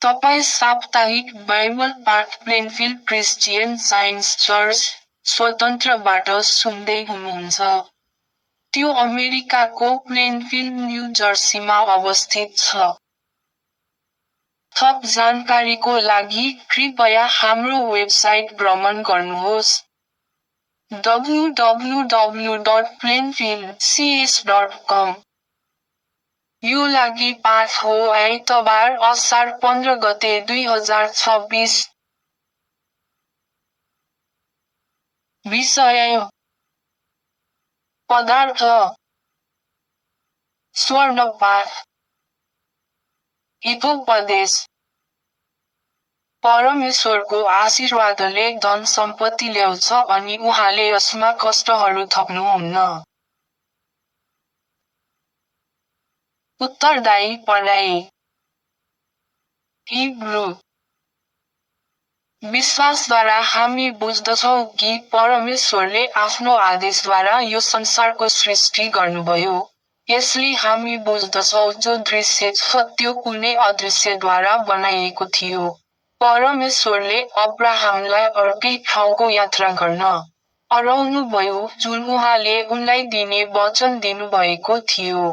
तपाईँ साप्ताहिक बाइबल पाठ प्लेनफिल्ड क्रिस्चियन साइन्स चर्च, स्वतन्त्रबाट सुन्दै हुनुहुन्छ। त्यो अमेरिकाको प्लेनफिल्ड न्यू जर्सीमा अवस्थित छ। थप जानकारीको लागि कृपया हाम्रो वेबसाइट भ्रमण गर्नुहोस्। www.plainfieldcs.com। यो लागि पाठ हो आइतबार असार 15 गते 2026। विषय: पदार्थ, स्वर्णपाठ, हितोपदेश। परमेश्वरको आशीर्वादले धन सम्पत्ति ल्याउँछ अनि उहाँले यसमा कष्टहरू थप्नुहुन्न। उत्तरदायी पढाइ। हिब्रू। विश्वासद्वारा हामी बुझ्दछौँ कि परमेश्वरले आफ्नो आदेशद्वारा यो संसारको सृष्टि गर्नुभयो। यसले हामी बुझ्दछौँ जो दृश्य छ त्यो कुनै अदृश्यद्वारा बनाइएको थियो। परमेश्वरले अब्राहमलाई अर्कै ठाउँको यात्रा गर्न अराउनुभयो जुन उहाँले उनलाई दिने वचन दिनुभएको थियो।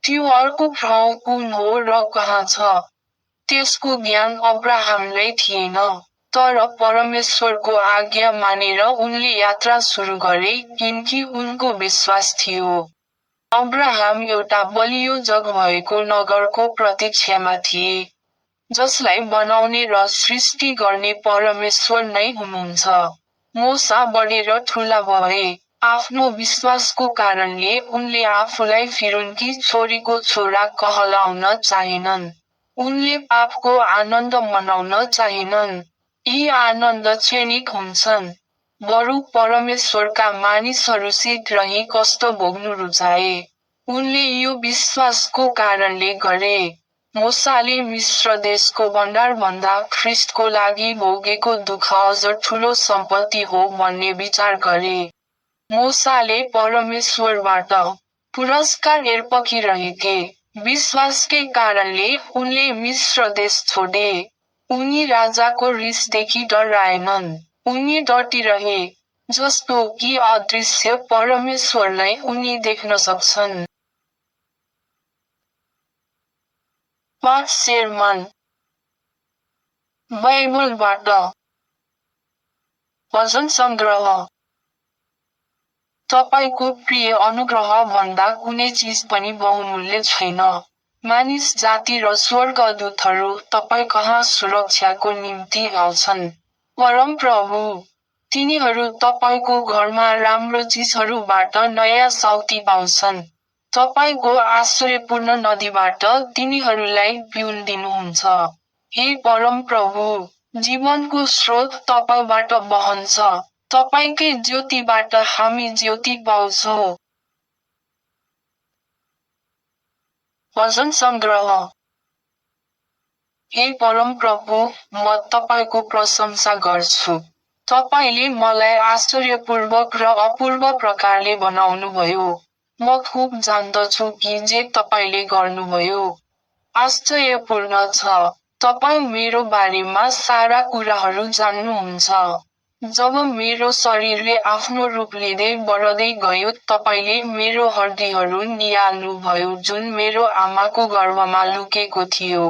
त्यो अर्को ठाउँ कुन हो र कहाँ छ, त्यसको ज्ञान अब्राहमलाई थिएन। तर परमेश्वरको आज्ञा मानेर उनले यात्रा सुरु गरे किनकि उनको विश्वास थियो। अब्राहम एउटा बलियो जग भएको नगरको प्रतीक्षामा थिए, जसलाई बनाउने र सृष्टि गर्ने परमेश्वर नै हुनुहुन्छ। मूसा बढेर ठुला भए। आफ्नो विश्वासको कारणले उनले आफूलाई फिरौनकी छोरीको छोरा कहलाउन चाहेनन्। उनले पापको आनन्द मनाउन चाहेनन्। यी आनन्द क्षणिक हुन्छन्। बरु परमेश्वरका मानिसहरूसित रही कष्ट भोग्नु रुचाए। उनले यो विश्वासको कारणले गरे। मूसाले मिस्र देशको भण्डारभन्दा ख्रीष्टको लागि भोगेको दुःख अझ ठुलो सम्पत्ति हो भन्ने विचार गरे। मूसाले परमेश्वरबाट पुरस्कार हेर्पखिरहेके विश्वासकै कारणले उनले मिस्र देश छोडे। उनी राजाको रिसदेखि डराएनन्। उनी डटिरहे, जस्तो कि अदृश्य परमेश्वरलाई उनी देख्न सक्छन्। पाठ सेर्मन। बाइबलबाट वचन सङ्ग्रह। तपाईको प्रिय अनुग्रह भन्दा कुनै चिज पनि बहुमूल्य छैन। मानिस जाति र स्वर्गदूतहरू तपाईँ कहाँ सुरक्षाको निम्ति आउँछन्। परमप्रभु, तिनीहरू तपाईँको घरमा राम्रो चिजहरूबाट नयाँ शान्ति पाउँछन्। तपाईँको आश्चर्यपूर्ण नदीबाट तिनीहरूलाई पिउन दिनुहुन्छ। हे परमप्रभु, जीवनको स्रोत तपाईँबाट बहन्छ। तपाईँकै ज्योतिबाट हामी ज्योति पाउँछौँ। वचन सङ्ग्रह। हे परमप्रभु, म तपाईँको प्रशंसा गर्छु। तपाईँले मलाई आश्चर्यपूर्वक र अपूर्व प्रकारले बनाउनुभयो। म खुब जान्दछु कि जे तपाईँले गर्नुभयो आश्चर्यपूर्ण छ। तपाईँ मेरो बारेमा सारा कुराहरू जान्नुहुन्छ। जब मेरो शरीरले आफ्नो रूप लिँदै बढ्दै गयो तपाईँले मेरो हड्डीहरू निहाल्नुभयो जुन मेरो आमाको गर्भमा लुकेको थियो।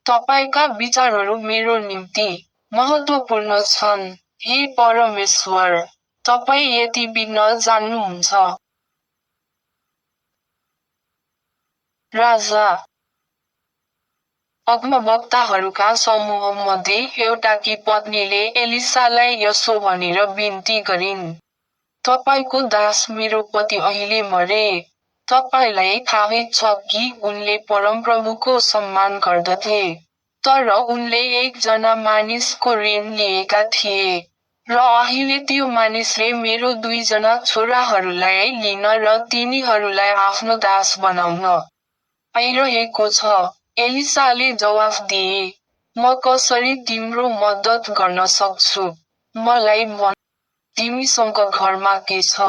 तपाईँका विचारहरू मेरो निम्ति महत्त्वपूर्ण छन्। हे परमेश्वर, तपाईँ यति बिघ्न जान्नुहुन्छ। राजा। अगमवक्ताहरूका समूहमध्ये एउटाकी पत्नीले एलिसालाई यसो भनेर बिन्ती गरिन्। तपाईँको दास मेरो पति अहिले मरे। तपाईँलाई थाहै छ कि उनले परमप्रभुको सम्मान गर्दथे। तर उनले एकजना मानिसको ऋण लिएका थिए। र अहिले त्यो मानिसले मेरो 2 जना छोराहरूलाई लिन र तिनीहरूलाई आफ्नो दास बनाउन आइरहेको छ। एलिसाले जवाफ दिए, म कसरी तिम्रो मद्दत गर्न सक्छु? मलाई भन, तिमीसँग घरमा के छ?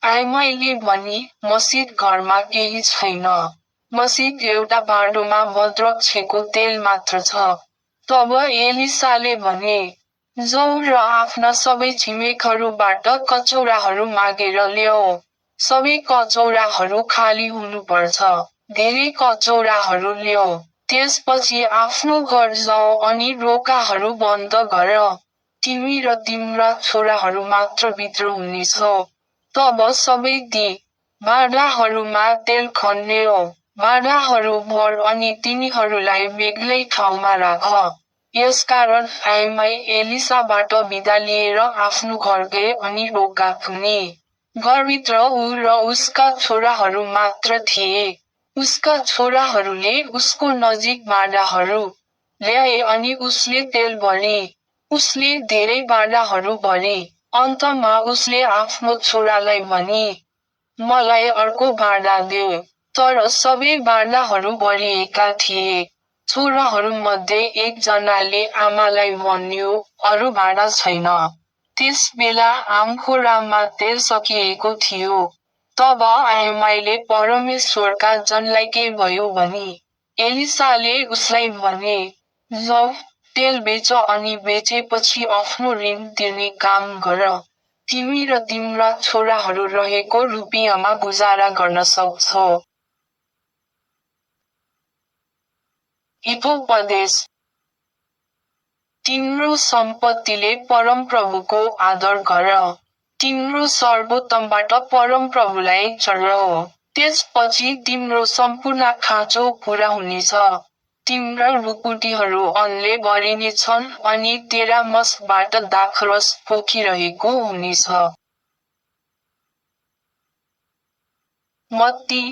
आइमाईले भनी, मसित घरमा केही छैन। मसित एउटा भाँडोमा भद्रक्षको तेल मात्र छ। तब एलिसाले भने, जाऊ र आफ्ना सबै छिमेकहरूबाट कचौराहरू मागेर ल्याऊ। सबै कचौराहरू खाली हुनुपर्छ। धेरै कचौराहरू ल्याऊ। त्यसपछि आफ्नो घर जाऊ अनि रोकाहरू बन्द गर। तिमी र तिम्रा छोराहरू मात्र भित्र हुनेछौ। तब सबै ती भाँडाहरूमा तेल खन्यौ। भाँडाहरू भर अनि तिनीहरूलाई बेग्लै ठाउँमा राख। यसकारण आइमाई एलिसाबाट बिदा लिएर आफ्नो घर गए अनि रोका थुने। घरभित्र ऊ र उसका छोराहरू मात्र थिए। उसका छोराहरूले उसको नजिक भाँडाहरू ल्याए अनि उसले तेल भरे। उसले धेरै भाँडाहरू भरे। अन्तमा उसले आफ्नो छोरालाई भने, मलाई अर्को भाँडा देऊ। तर सबै भाँडाहरू भरिएका थिए। छोराहरूमध्ये एकजनाले आमालाई भन्यो, अरू भाँडा छैन। त्यसबेला आमखोरामा तेल सकिएको थियो। तब आइमाईले परमेश्वरका जनलाई के भयो भनी। एलिसाले उसलाई भने, जाऊ, तेल बेच अनि बेचेपछि आफ्नो ऋण तिर्ने काम गर। तिमी र तिम्रा छोराहरू रहेको रुपियाँमा गुजारा गर्न सक्छौ। हितोपदेश। तिम्रो सम्पत्तिले परमप्रभुको आदर गर। तिम्रो सर्वोत्तमबाट परमप्रभुलाई चढाऊ। त्यसपछि तिम्रो सम्पूर्ण खाँचो पूरा हुनेछ। तिम्रा ढुकुटीहरू अन्नले भरिनेछन् अनि तेरा मसबाट दाखरस पोखिरहेको हुनेछ। मत्ती।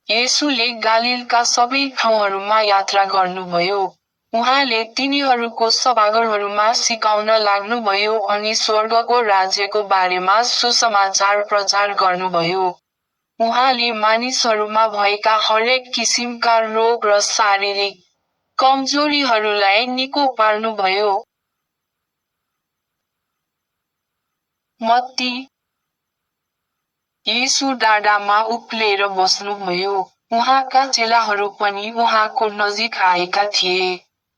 येशूले गालिलका सबै ठाउँहरूमा यात्रा गर्नुभयो। उहाँले तिनीहरूको सभाघरहरूमा सिकाउन लाग्नुभयो अनि स्वर्गको राज्यको बारेमा सुसमाचार प्रचार गर्नुभयो। उहाँले मानिसहरूमा भएका हरेक किसिमका रोग र शारीरिक कमजोरीहरूलाई निको पार्नुभयो। मत्ती। येशू डाँडामा उक्लेर बस्नुभयो। उहाँका चेलाहरू पनि उहाँको नजिक आएका थिए।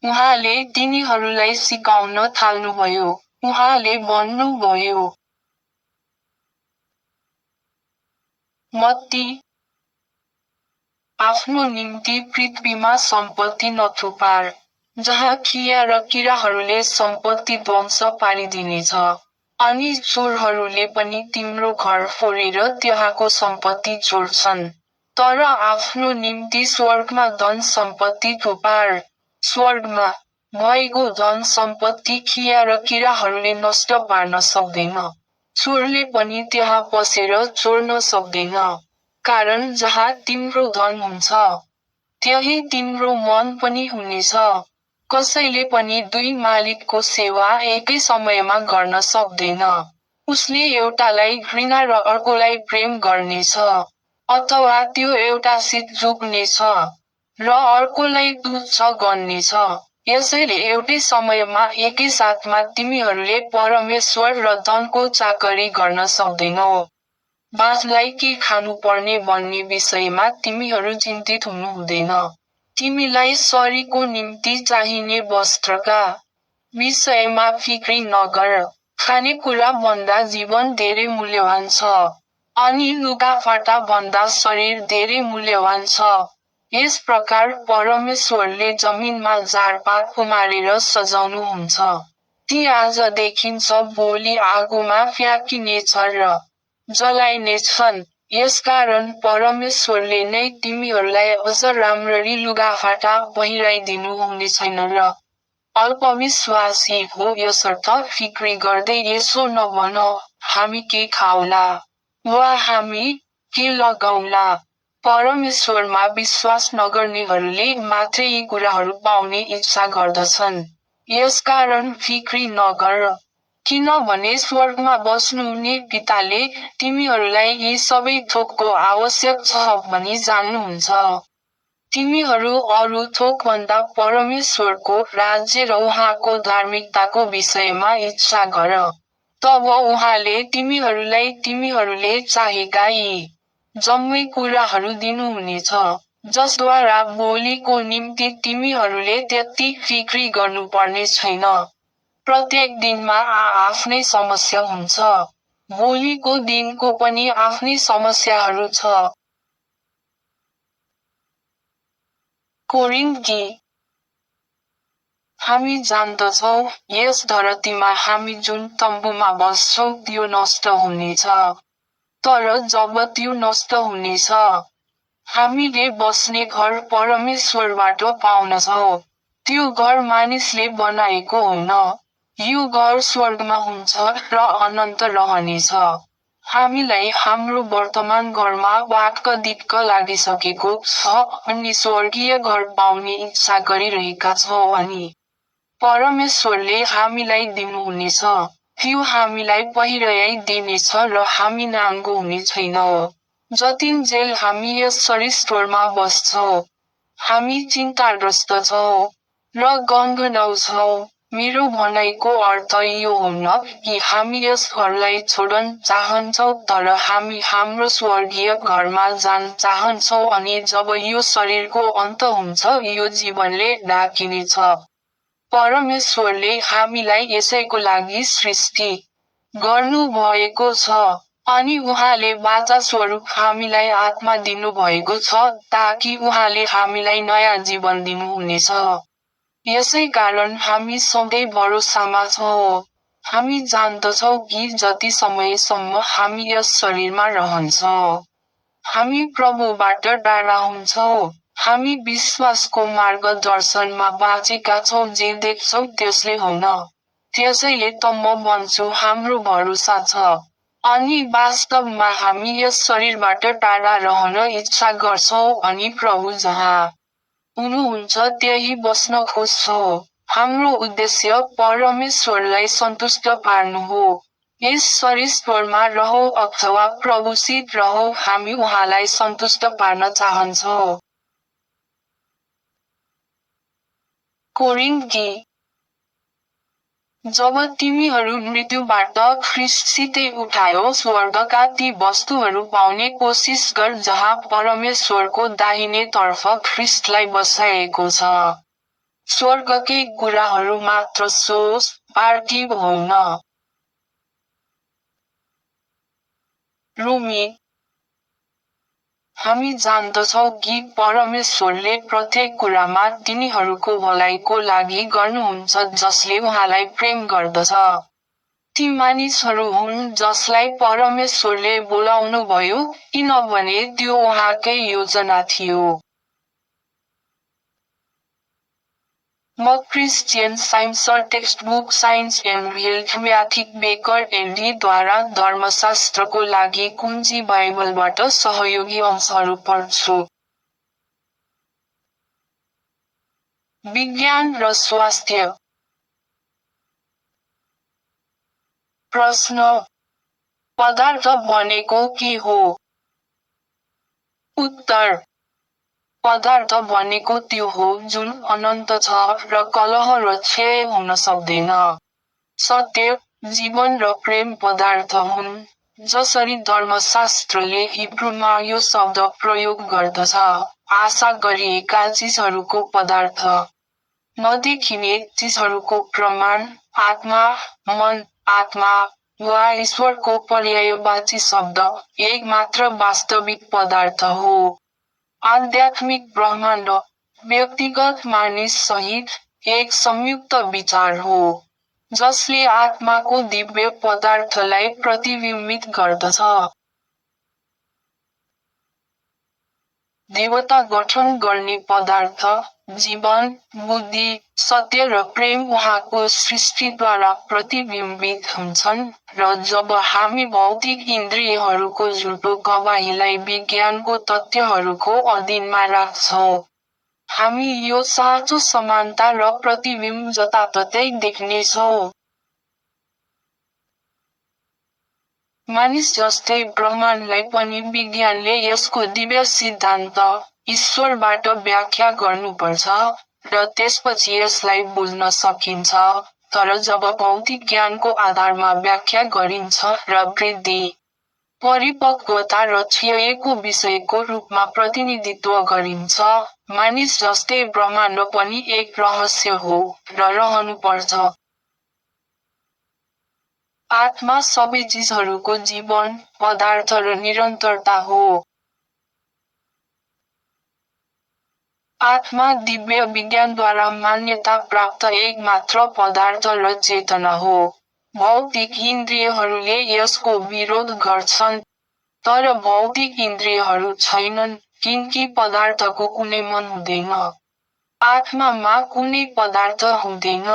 उहाँले तिनीहरूलाई सिकाउन थाल्नुभयो। उहाँले भन्नुभयो, मत्ती। आफ्नो निम्ति पृथ्वीमा सम्पत्ति नथुपार, जहाँ खिया र किराहरूले सम्पत्ति ध्वंस पारिदिनेछ। अनि चोरहरूले पनि तिम्रो घर फोरेर त्यहाँको सम्पत्ति चोर्छन्। तर आफ्नो निम्ति स्वर्गमा धन सम्पत्ति थुपार। स्वर्गमा भएको धन सम्पत्ति खिया र किराहरूले नष्ट पार्न सक्दैन। चोरले पनि त्यहाँ पसेर चोर्न सक्दैन। कारण जहाँ तिम्रो धन हुन्छ, त्यही तिम्रो मन पनि हुनेछ। कसैले पनि दुई मालिकको सेवा एकै समयमा गर्न सक्दैन। उसले एउटालाई घृणा र अर्कोलाई प्रेम गर्नेछ, अथवा त्यो एउटासित झुक्नेछ र अर्कोलाई तुच्छ गर्नेछ। यसैले एउटै समयमा एकै साथमा तिमीहरूले परमेश्वर र धनको चाकरी गर्न सक्दैनौ। बाँसलाई के खानुपर्ने भन्ने विषयमा तिमीहरू चिन्तित हुनु हुँदैन। तिमीलाई शरीरको निम्ति चाहिने वस्त्रका विषयमा फिक्री नगर। खानेकुरा भन्दा जीवन धेरै मूल्यवान छ, अनि लुगाफाटा भन्दा शरीर धेरै मूल्यवान छ। यस प्रकार परमेश्वरले जमिनमा झारपात उमारेर सजाउनुहुन्छ। ती आज देखिन्छ, भोलि आगोमा फ्याँकिनेछ र जलाइनेछन्। यसकारण परमेश्वरले नै तिमीहरूलाई अझ राम्ररी लुगाफाटा पहिराइदिनु हुने छैन र अल्पविश्वासी हो यसर्थ फिक्री गर्दै यसो नभन, हामी के खाउला वा हामी के लगाउला। परमेश्वरमा विश्वास नगर्नेहरूले मात्रै यी कुराहरू पाउने इच्छा गर्दछन्। यसकारण फिक्री नगर, किनभने स्वर्गमा बस्नुहुने पिताले तिमीहरूलाई यी सबै थोकको आवश्यक छ भनी जान्नुहुन्छ। तिमीहरू अरू थोकभन्दा परमेश्वरको राज्य र उहाँको धार्मिकताको विषयमा इच्छा गर। तब उहाँले तिमीहरूलाई तिमीहरूले चाहेका यी जम्मै कुराहरू दिनुहुनेछ। जसद्वारा भोलिको निम्ति तिमीहरूले त्यति फिक्री गर्नुपर्ने छैन। प्रत्येक दिनमा आफ्नै समस्या हुन्छ। भोलिको दिनको पनि आफ्नै समस्याहरू छ। कोरिन्थी, हामी जान्दछौँ, यस धरतीमा हामी जुन तम्बुमा बस्छौँ त्यो नष्ट हुनेछ। तर जब त्यो नष्ट हुनेछ, हामीले बस्ने घर परमेश्वरबाट पाउनेछौँ। त्यो घर मानिसले बनाएको होइन। यो घर स्वर्गमा हुन्छ र अनन्त रहनेछ। हामीलाई हाम्रो वर्तमान घरमा वाक्क दिक्क लागिसकेको छ अनि स्वर्गीय घर पाउने इच्छा गरिरहेका छौँ अनि परमेश्वरले हामीलाई दिनुहुनेछ। त्यो हामीलाई पहिर्याइदिनेछ र हामी नाङ्गो हुने छैनौँ। जतिन्जेल हामी यस शरीरमा बस्छौँ, हामी चिन्ताग्रस्त छौँ र गनगनाउ छौँ। मेरो भनाइको अर्थ यो हुन्न कि हामी यस घरलाई छोड्न चाहन्छौँ, तर हामी हाम्रो स्वर्गीय घरमा जान चाहन्छौँ अनि जब यो शरीरको अन्त हुन्छ यो जीवनले ढाकिनेछ। परमेश्वरले हामीलाई यसैको लागि सृष्टि गर्नुभएको छ। अनि उहाँले बाचा स्वरूप हामीलाई आत्मा दिनुभएको छ ताकि उहाँले हामीलाई नयाँ जीवन दिनुहुनेछ। यसैकारण हामी सधैँ भरोसामा छौँ। हामी जान्दछौँ कि जति समयसम्म हामी यस शरीरमा रहन्छौँ, हामी प्रभुबाट टाढा हुन्छौँ। हामी विश्वासको मार्गदर्शनमा बाँचेका छौँ जे देख्छौँ त्यसले होइन। त्यसैले त म भन्छु हाम्रो भरोसा छ। अनि वास्तवमा हामी यस शरीरबाट टाढा रहन इच्छा गर्छौँ अनि प्रभु जहाँ हुनुहुन्छ त्यही बस्न खोज्छौँ। हाम्रो उद्देश्य परमेश्वरलाई सन्तुष्ट पार्नु हो। यस शरीरमा रहौ अथवा प्रभुसित रहौ, हामी उहाँलाई सन्तुष्ट पार्न चाहन्छौँ। कोरिन्थी, जब तिमीहरू मृत्युबाट ख्रीष्टसितै उठायो स्वर्गका ती वस्तुहरू पाउने कोसिस गर जहाँ परमेश्वरको दाहिने तर्फ ख्रीष्टलाई बसाएको छ। स्वर्गकै कुराहरू मात्र सोच, पार्थिव होइन। रोमी, हामी जान्दछौँ कि परमेश्वरले प्रत्येक कुरामा तिनीहरूको भलाइको लागि गर्नुहुन्छ जसले उहाँलाई प्रेम गर्दछ। ती मानिसहरू हुन् जसलाई परमेश्वरले बोलाउनुभयो, किनभने त्यो उहाँकै योजना थियो। म Christian Science textbook Science and Health म्याथिक बेकर एलडीद्वारा धर्मशास्त्रको लागि कुञ्जी बाइबलबाट सहयोगी अंशहरू पढ्छु। विज्ञान र स्वास्थ्य। प्रश्न: पदार्थ भनेको के हो? उत्तर: पदार्थ भनेको त्यो हो जुन अनन्त छ र कलह र क्षय हुन सक्दैन। सत्य, जीवन र प्रेम पदार्थ हुन्, जसरी धर्मशास्त्रले हिब्रूमा यो शब्द प्रयोग गर्दछ, आशा गरिएका चिजहरूको पदार्थ। नदेखिने चिजहरूको प्रमाण, आत्मा, मन, आत्मा, वा ईश्वरको पर्यायवाची शब्द, एक मात्र वास्तविक पदार्थ हो। आध्यात्मिक ब्रह्माण्ड, व्यक्तिगत मानिस सहित, एक संयुक्त विचार हो, जसले आत्माको दिव्य पदार्थलाई प्रतिबिम्बित गर्दछ। देवता गठन गर्ने पदार्थ, जीवन, बुद्धि, सत्य र प्रेम उहाँको सृष्टिद्वारा प्रतिबिम्बित हुन्छन्, र जब हामी भौतिक इन्द्रियहरूको झुटो गवाहीलाई विज्ञानको तथ्यहरूको अधीनमा राख्छौँ, हामी यो साँचो समानता र प्रतिबिम्ब जताततै देख्नेछौँ। मानिस जस्तै ब्रह्माण्डलाई पनि विज्ञानले यसको दिव्य सिद्धान्त, ईश्वरबाट व्याख्या गर्नुपर्छ, र त्यसपछि यसलाई बुझ्न सकिन्छ, तर जब भौतिक ज्ञानको आधारमा व्याख्या गरिन्छ र वृद्धि परिपक्वता र छिएको विषयको रूपमा प्रतिनिधित्व गरिन्छ। मानिस जस्तै ब्रह्माण्ड पनि एक रहस्य हो र रहनुपर्छ। आत्मा सबै चिजहरूको जीवन, पदार्थ र निरन्तरता हो। आत्मा दिव्य विज्ञानद्वारा मान्यता प्राप्त एक मात्र पदार्थ र चेतना हो। भौतिक इन्द्रियहरूले यसको विरोध गर्छन्। तर भौतिक इन्द्रियहरू छैनन्, किनकि पदार्थको कुनै मन हुँदैन। आत्मामा कुनै पदार्थ हुँदैन।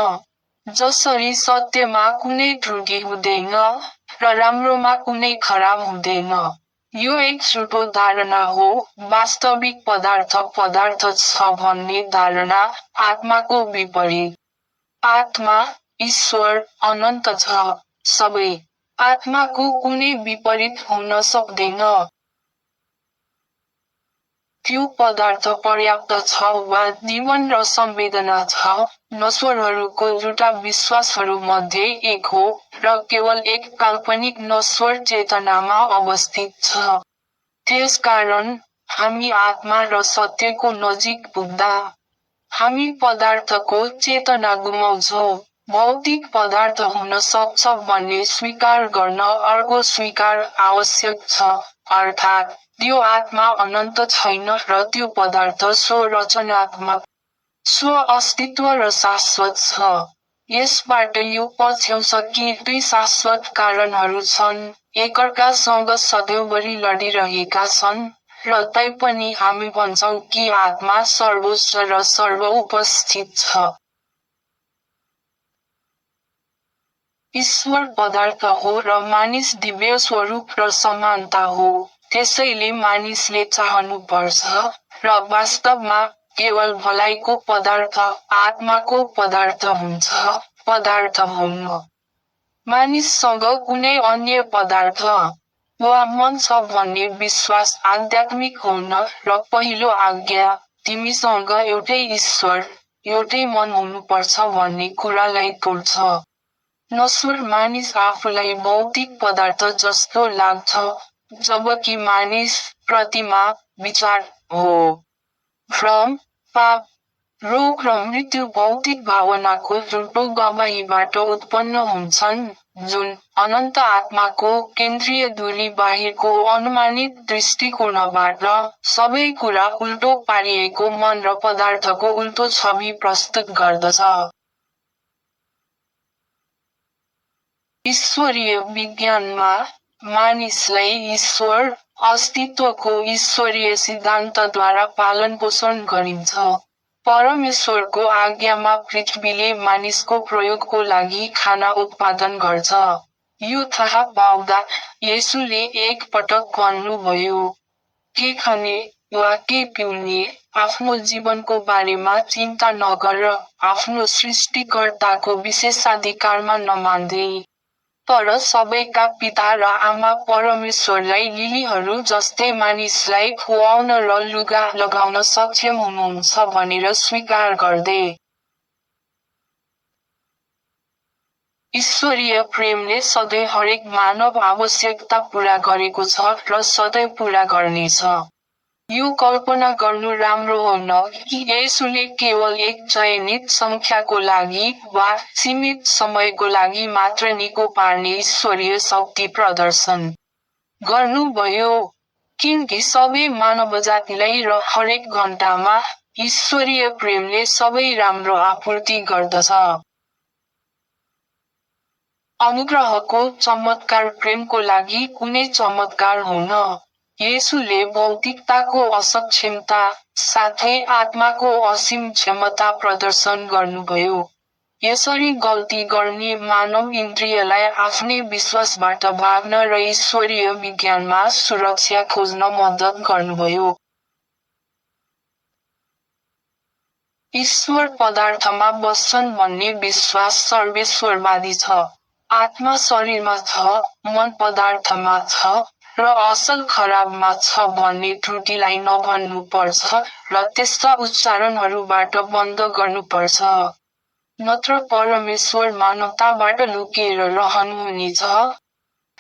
जसरी सत्यमा कुनै त्रुटि हुँदैन, र राम्रोमा कुनै खराब हुँदैन। यो एक झुटो धारणा हो। वास्तविक पदार्थ पदार्थ छ भन्ने धारणा आत्माको विपरीत। आत्मा, ईश्वर, अनन्त छ। सबै आत्माको कुनै विपरीत हुन सक्दैन। त्यो पदार्थ पर्याप्त छ वा जीवन र संवेदना छ, नश्वरहरूको झुटा विश्वासहरूमध्ये एक हो, र केवल एक काल्पनिक नश्वर चेतनामा अवस्थित छ। त्यसकारण, हामी आत्मा र सत्यको नजिक पुग्दा, हामी पदार्थको चेतना गुमाउँछौँ। भौतिक पदार्थ हुन सक्छ भन्ने स्वीकार गर्न अर्को स्वीकार आवश्यक छ, अर्थात् त्यो आत्मा अनन्त छैन र त्यो पदार्थ स्व-रचनात्मक, स्व-अस्तित्व र शाश्वत छ। यसबाट यो पछ्याउँछ कि दुई शाश्वत कारणहरू छन्, एकअर्कासँग सधैँभरि लडिरहेका छन्, र तैपनि हामी भन्छौँ कि आत्मा सर्वोच्च र सर्वउपस्थित छ। ईश्वर पदार्थ हो र मानिस दिव्य स्वरूप र समानता हो। त्यसैले मानिसले चाहनुपर्छ, र वास्तवमा, केवल भलाइको पदार्थ आत्माको पदार्थ हुन्छ, पदार्थ हुन्न। मानिससँग कुनै अन्य पदार्थ वा मन छ भन्ने विश्वास आध्यात्मिक हुन र पहिलो आज्ञा, तिमीसँग एउटै ईश्वर, एउटै मन हुनुपर्छ भन्ने कुरालाई तोड्छ। नश्वर मानिस आफूलाई भौतिक पदार्थ जस्तो लाग्छ, जबकि मानिस, प्रतिमा, विचार हो। भ्रम, पाप, रोग र मृत्यु भौतिक भावनाको झुटो गवाहीबाट उत्पन्न हुन्छन्, जुन अनन्त आत्माको केन्द्रीय दूरी बाहिरको अनुमानित दृष्टिकोणबाट सबै कुरा उल्टो पारिएको मन र पदार्थको उल्टो छवि प्रस्तुत गर्दछ। ईश्वरीय विज्ञानमा, मानिसलाई ईश्वर, अस्तित्वको ईश्वरीय सिद्धान्तद्वारा पालनपोषण गरिन्छ। परमेश्वरको आज्ञामा पृथ्वीले मानिसको प्रयोगको लागि खाना उत्पादन गर्छ। यो थाहा पाउँदा, येशूले एक पटक भन्नुभयो, के खाने वा के पिउने, आफ्नो जीवनको बारेमा चिन्ता नगर, आफ्नो सृष्टिकर्ताको विशेषाधिकारमा नमान्दै। तर सबैका पिता र आमा परमेश्वरलाई लिलीहरू जस्तै मानिसलाई खुवाउन र लुगा लगाउन सक्षम हुनुहुन्छ भनेर स्वीकार गर्दै। ईश्वरीय प्रेमले सधैँ हरेक मानव आवश्यकता पूरा गरेको छ र सधैँ पूरा गर्नेछ। यो कल्पना गर्नु राम्रो होइन कि येशूले केवल एक चयनित सङ्ख्याको लागि वा सीमित समयको लागि मात्र निको पार्ने ईश्वरीय शक्ति प्रदर्शन गर्नुभयो, किनकि सबै मानवजातिलाई र हरेक घण्टामा, ईश्वरीय प्रेमले सबै राम्रो आपूर्ति गर्दछ। अनुग्रहको चमत्कार प्रेमको लागि कुनै चमत्कार हुन। येशूले भौतिकताको असक्षमता, साथै आत्माको असीम क्षमता प्रदर्शन गर्नुभयो। यसरी गल्ती गर्ने मानव इन्द्रियलाई आफ्नै विश्वासबाट भाग्न र ईश्वरीय विज्ञानमा सुरक्षा खोज्न मद्दत गर्नुभयो। ईश्वर पदार्थमा बस्छन् भन्ने विश्वास सर्वेश्वरवादी छ। आत्मा शरीरमा छ, मन पदार्थमा छ, र असल खराबमा छ भन्ने त्रुटिलाई नभन्नुपर्छ र त्यस्ता उच्चारणहरूबाट बन्द गर्नुपर्छ। नत्र परमेश्वर मानवताबाट लुकेर रहनुहुनेछ।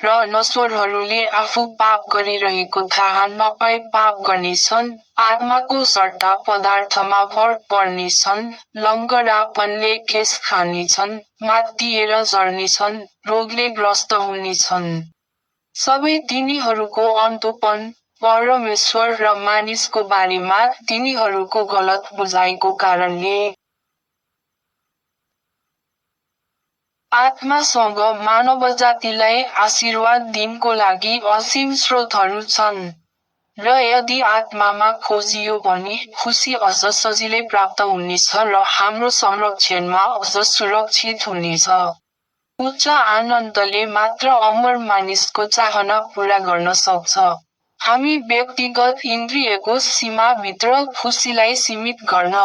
र नश्वरहरूले आफू पाप गरिरहेको थाहा नपाई पाप गर्नेछन्, आत्माको सट्टा पदार्थमा भर पर्नेछन्, लङ्गडापनले केस खानेछन्, मातिएर झर्नेछन्, रोगले ग्रस्त हुनेछन्। सबै तिनीहरूको अन्तोपन परमेश्वर र मानिसको बारेमा तिनीहरूको गलत बुझाइको कारणले। आत्मासँग मानव जातिलाई आशीर्वाद दिनको लागि असीम स्रोतहरू छन्। र यदि आत्मामा खोजियो भने खुसी अझ सजिलै प्राप्त हुनेछ र हाम्रो संरक्षणमा अझ सुरक्षित हुनेछ। उच्च आनन्दले मात्र अमर मानिसको चाहना पूरा गर्न सक्छ। हामी व्यक्तिगत इन्द्रियको सीमाभित्र खुसीलाई सीमित गर्न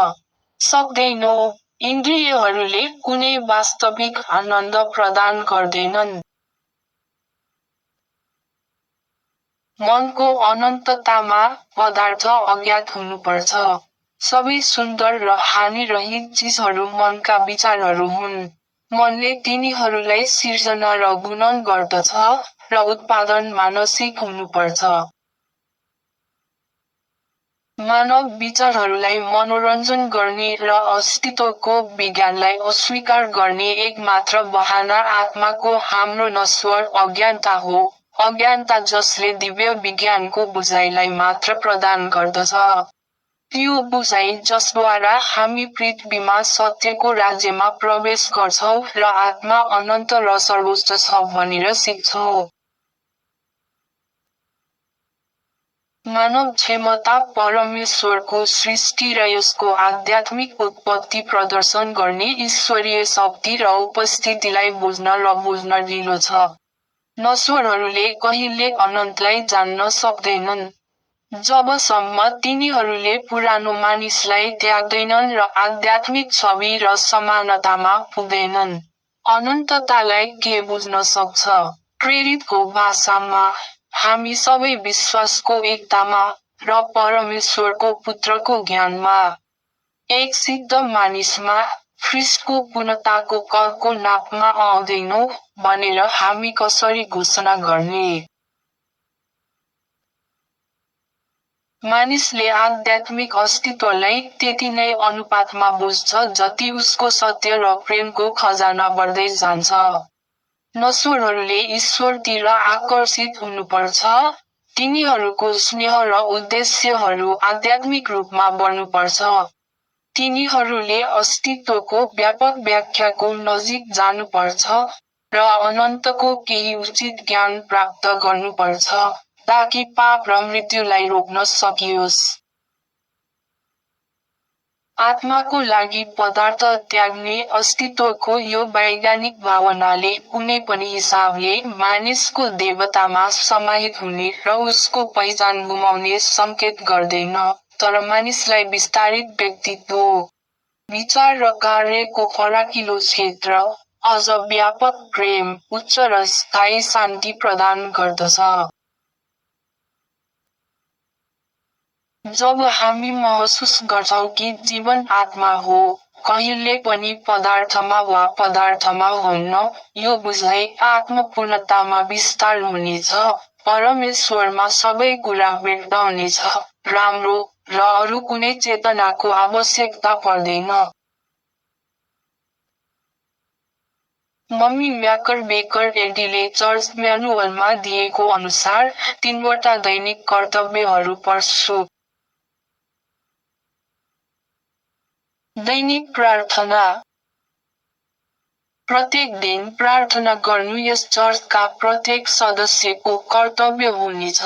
सक्दैनौँ। इन्द्रियहरूले कुनै वास्तविक आनन्द प्रदान गर्दैनन्। मनको अनन्ततामा पदार्थ अज्ञात हुनुपर्छ। सबै सुन्दर र हानिरहित चिजहरू मनका विचारहरू हुन्। मनले तिनीहरूलाई सिर्जना र गुणन गर्दछ, र उत्पादन मानसिक हुनुपर्छ। मानव विचारहरूलाई मनोरञ्जन गर्ने र अस्तित्वको विज्ञानलाई अस्वीकार गर्ने एक मात्र बहाना आत्माको हाम्रो नश्वर अज्ञानता हो, अज्ञानता जसले दिव्य विज्ञानको बुझाइलाई मात्र प्रदान गर्दछ। त्यो बुझाइ जसद्वारा हामी पृथ्वीमा सत्यको राज्यमा प्रवेश गर्छौँ र आत्मा अनन्त र सर्वोच्च छ भनेर सिक्छौँ। मानव क्षमता परमेश्वरको सृष्टि र यसको आध्यात्मिक उत्पत्ति प्रदर्शन गर्ने ईश्वरीय शक्ति र उपस्थितिलाई बुझ्न र बुझ्न ढिलो छ। नश्वरहरूले कहिले अनन्तलाई जान्न सक्दैनन्। जबसम्म तिनीहरूले पुरानो मानिसलाई त्याग्दैनन् र आध्यात्मिक छवि र समानतामा पुग्दैनन्। अनन्ततालाई के बुझ्न सक्छ? प्रेरितको भाषामा, हामी सबै विश्वासको एकतामा, र परमेश्वरको पुत्रको ज्ञानमा, एक सिद्ध मानिसमा, ख्रिस्टको पूर्णताको कदको नापमा आउँदैनौँ, भनेर हामी कसरी घोषणा गर्ने? मानिसले आध्यात्मिक अस्तित्वलाई त्यति नै अनुपातमा बुझ्छ जति उसको सत्य र प्रेमको खजाना बढ्दै जान्छ। नश्वरहरूले ईश्वरतिर आकर्षित हुनुपर्छ, तिनीहरूको स्नेह र उद्देश्यहरू आध्यात्मिक रूपमा बढ्नुपर्छ। तिनीहरूले अस्तित्वको व्यापक व्याख्याको नजिक जानुपर्छ, र अनन्तको केही उचित ज्ञान प्राप्त गर्नुपर्छ, ताकि पाप र मृत्युलाई रोक्न सकियोस्। आत्माको लागि पदार्थ त्याग्ने अस्तित्वको यो वैज्ञानिक भावनाले कुनै पनि हिसाबले मानिसको देवतामा समाहित हुने र उसको पहिचान गुमाउने सङ्केत गर्दैन, तर मानिसलाई विस्तारित व्यक्तित्व, विचार र कार्यको फराकिलो क्षेत्र, अझ व्यापक प्रेम, उच्च र स्थायी शान्ति प्रदान गर्दछ। जब हामी महसुस गर्छौँ कि जीवन आत्मा हो, कहिले पनि पदार्थमा वा पदार्थमा हुन्न, यो बुझाइ आत्मपूर्णतामा विस्तार हुनेछ, परमेश्वरमा सबै कुरा व्यक्त हुनेछ, राम्रो, र अरू कुनै चेतनाको आवश्यकता पर्दैन। मम्मी म्याकर बेकर एडीले चर्च म्यानुअलमा दिएको अनुसार 3वटा दैनिक कर्तव्यहरू पढ्छु। दैनिक प्रार्थना। प्रत्येक दिन प्रार्थना गर्नु यस चर्चका प्रत्येक सदस्यको कर्तव्य हुनेछ।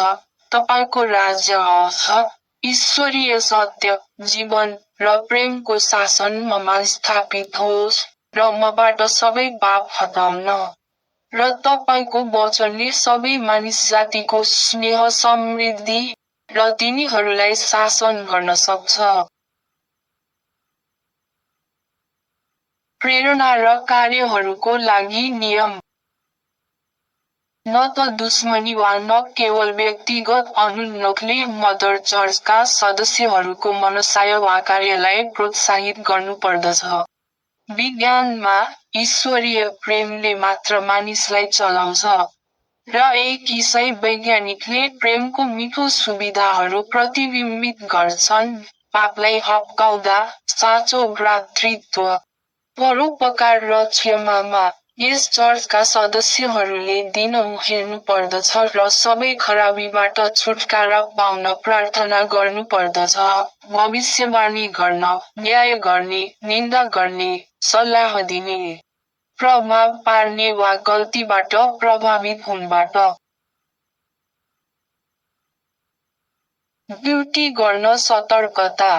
तपाईको राज्य आउँछ, ईश्वरीय सत्य, जीवन, र प्रेमको शासन ममा स्थापित होस्, र मबाट सबै पाप हटाउन। र तपाईको वचनले सबै मानिस जातिको स्नेह समृद्धि, र तिनीहरूलाई शासन गर्न सक्छ। प्रेरणा र कार्यहरूको लागि नियम। न त दुश्मनी वा न केवल व्यक्तिगत अनुन्नोखले मदर चर्चका सदस्यहरूको मनसाय वा कार्यलाई प्रोत्साहित गर्नुपर्दछ। विज्ञानमा, ईश्वरीय प्रेमले मात्र मानिसलाई चलाउँछ। र एक ईसाई वैज्ञानिकले प्रेमको मिठो सुविधाहरू प्रतिबिम्बित गर्छन्, पापलाई हप्काउँदा, साँचो भ्रातृत्व, परोपकार र क्षमामा। यस चर्चका सदस्यहरूले दिन हेर्नुपर्दछ र सबै खराबीबाट छुटकारा पाउन प्रार्थना गर्नुपर्दछ, भविष्यवाणी गर्न, न्याय गर्ने, निन्दा गर्ने, सल्लाह दिने, प्रभाव पार्ने वा गल्तीबाट प्रभावित हुनबाट ड्युटी गर्न सतर्कता।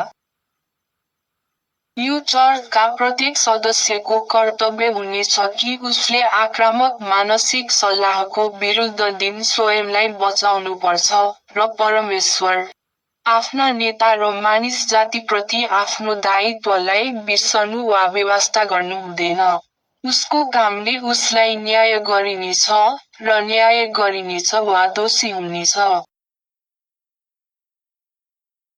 यो चर्चका प्रत्येक सदस्यको कर्तव्य हुनेछ कि उसले आक्रामक मानसिक सल्लाहको विरुद्ध दिन स्वयंलाई बचाउनुपर्छ, र परमेश्वर, आफ्ना नेता र मानिस जातिप्रति आफ्नो दायित्वलाई बिर्सनु वा बेवास्ता गर्नु हुँदैन। उसको कामले उसलाई न्याय गरिनेछ, र न्याय गरिनेछ वा दोषी हुनेछ।